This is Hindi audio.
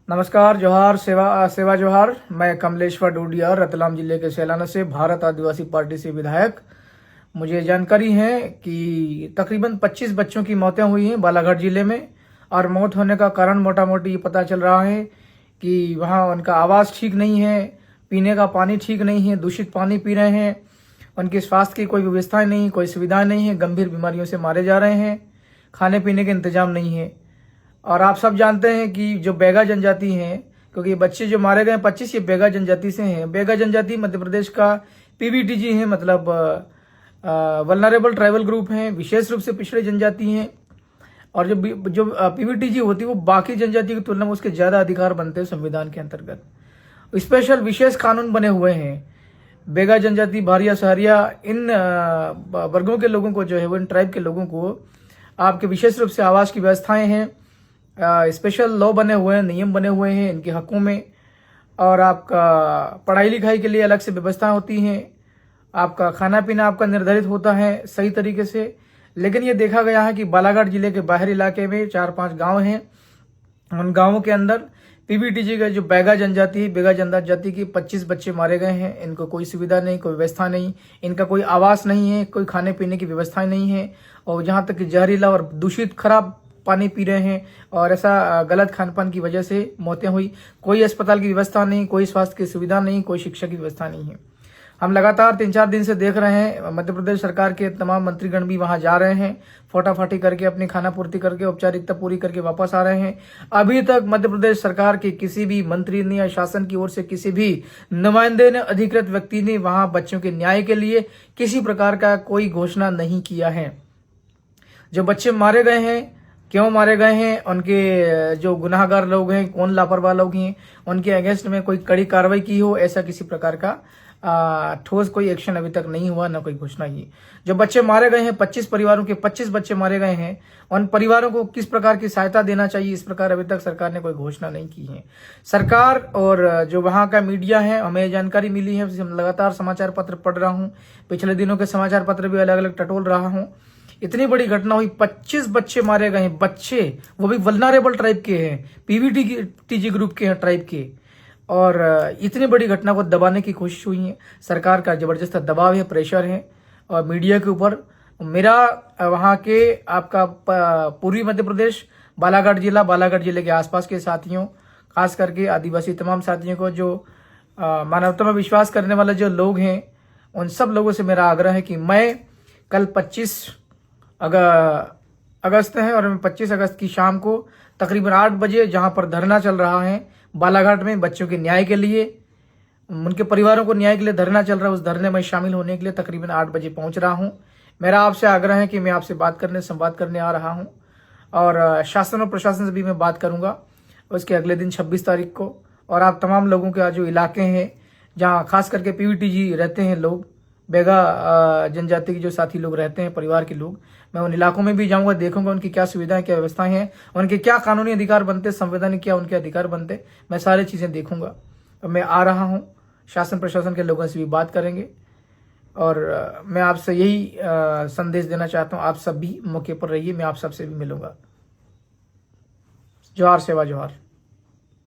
नमस्कार, जोहार, सेवा जोहार। मैं कमलेश्वर डोडिया रतलाम जिले के सैलाना से भारत आदिवासी पार्टी से विधायक। मुझे जानकारी है कि तकरीबन 25 बच्चों की मौतें हुई हैं बालाघाट जिले में, और मौत होने का कारण मोटा मोटी ये पता चल रहा है कि वहाँ उनका आवास ठीक नहीं है, पीने का पानी ठीक नहीं है, दूषित पानी पी रहे हैं, उनके स्वास्थ्य की कोई व्यवस्था नहीं, कोई सुविधा नहीं है, गंभीर बीमारियों से मारे जा रहे हैं, खाने पीने के इंतजाम नहीं है। और आप सब जानते हैं कि जो बैगा जनजाति हैं, क्योंकि ये बच्चे जो मारे गए 25 ये बैगा जनजाति से हैं। बैगा जनजाति मध्य प्रदेश का पीवीटीजी है, मतलब वल्नरेबल ट्राइबल ग्रुप हैं, विशेष रूप से पिछड़े जनजाति हैं। और जो पीवीटीजी होती है वो बाकी जनजाति की तुलना में उसके ज्यादा अधिकार बनते हैं संविधान के अंतर्गत। स्पेशल विशेष कानून बने हुए हैं। बैगा जनजाति, भारिया, सहरिया, इन वर्गों के लोगों को जो है वो, इन ट्राइब के लोगों को आपके विशेष रूप से आवास की व्यवस्थाएं हैं, स्पेशल लॉ बने हुए हैं, नियम बने हुए हैं इनके हकों में। और आपका पढ़ाई लिखाई के लिए अलग से व्यवस्था होती हैं, आपका खाना पीना आपका निर्धारित होता है सही तरीके से। लेकिन ये देखा गया है कि बालाघाट जिले के बाहरी इलाके में 4-5 गांव हैं, उन गांवों के अंदर पीवीटीजी का जो बैगा जनजाति की 25 बच्चे मारे गए हैं। इनको कोई सुविधा नहीं, कोई व्यवस्था नहीं, इनका कोई आवास नहीं है, कोई खाने पीने की व्यवस्था नहीं है, और जहां तक कि जहरीला और दूषित खराब पानी पी रहे हैं, और ऐसा गलत खान पान की वजह से मौतें हुई। कोई अस्पताल की व्यवस्था नहीं, कोई स्वास्थ्य की सुविधा नहीं, कोई शिक्षा की व्यवस्था नहीं है। हम लगातार 3-4 दिन से देख रहे हैं, मध्य प्रदेश सरकार के तमाम मंत्रीगण भी वहां जा रहे हैं, फोटाफाटी करके अपनी खाना पूर्ति करके औपचारिकता पूरी करके वापस आ रहे हैं। अभी तक मध्य प्रदेश सरकार के किसी भी मंत्री ने या शासन की ओर से किसी भी नुमाइंदे ने, अधिकृत व्यक्ति ने वहां बच्चों के न्याय के लिए किसी प्रकार का कोई घोषणा नहीं किया है। जो बच्चे मारे गए हैं, क्यों मारे गए हैं, उनके जो गुनाहगार लोग हैं, कौन लापरवाह लोग हैं, उनके अगेंस्ट में कोई कड़ी कार्रवाई की हो, ऐसा किसी प्रकार का ठोस कोई एक्शन अभी तक नहीं हुआ, न कोई घोषणा की। जो बच्चे मारे गए हैं, 25 परिवारों के 25 बच्चे मारे गए हैं, उन परिवारों को किस प्रकार की सहायता देना चाहिए, इस प्रकार अभी तक सरकार ने कोई घोषणा नहीं की है। सरकार और जो वहां का मीडिया है, हमें जानकारी मिली है, हम लगातार समाचार पत्र पढ़ रहा हूँ, पिछले दिनों के समाचार पत्र भी अलग अलग टटोल रहा हूँ। इतनी बड़ी घटना हुई, 25 बच्चे मारे गए हैं, बच्चे, वो भी वल्नरेबल ट्राइब के हैं, पीवीटीजी ग्रुप के हैं ट्राइब के। और इतनी बड़ी घटना को दबाने की कोशिश हुई है। सरकार का जबरदस्त दबाव है, प्रेशर है और मीडिया के ऊपर। मेरा वहां के आपका पूर्वी मध्य प्रदेश, बालाघाट जिले के आसपास के साथियों, खास करके आदिवासी तमाम साथियों को, जो मानवता में विश्वास करने वाले जो लोग हैं, उन सब लोगों से मेरा आग्रह है कि मैं कल 25 अगस्त है, और 25 अगस्त की शाम को तकरीबन 8 बजे जहां पर धरना चल रहा है बालाघाट में, बच्चों के न्याय के लिए, उनके परिवारों को न्याय के लिए धरना चल रहा है, उस धरने में शामिल होने के लिए तकरीबन 8 बजे पहुंच रहा हूं। मेरा आपसे आग्रह है कि मैं आपसे संवाद करने आ रहा हूं, और शासन और प्रशासन से भी मैं बात करूंगा उसके अगले दिन 26 तारीख को। और आप तमाम लोगों के जो इलाके हैं, जहाँ खास करके पीवीटीजी रहते हैं लोग, बैगा जनजाति के जो साथी लोग रहते हैं, परिवार के लोग, मैं उन इलाकों में भी जाऊंगा, देखूंगा उनकी क्या सुविधाएं, क्या व्यवस्थाएं हैं, उनके क्या कानूनी अधिकार बनते, संवैधानिक क्या उनके अधिकार बनते, मैं सारी चीजें देखूंगा। मैं आ रहा हूं, शासन प्रशासन के लोगों से भी बात करेंगे, और मैं आपसे यही संदेश देना चाहता हूं, आप सब भी मौके पर रहिए, मैं आप सबसे भी मिलूंगा। जोहार, सेवा जोहार।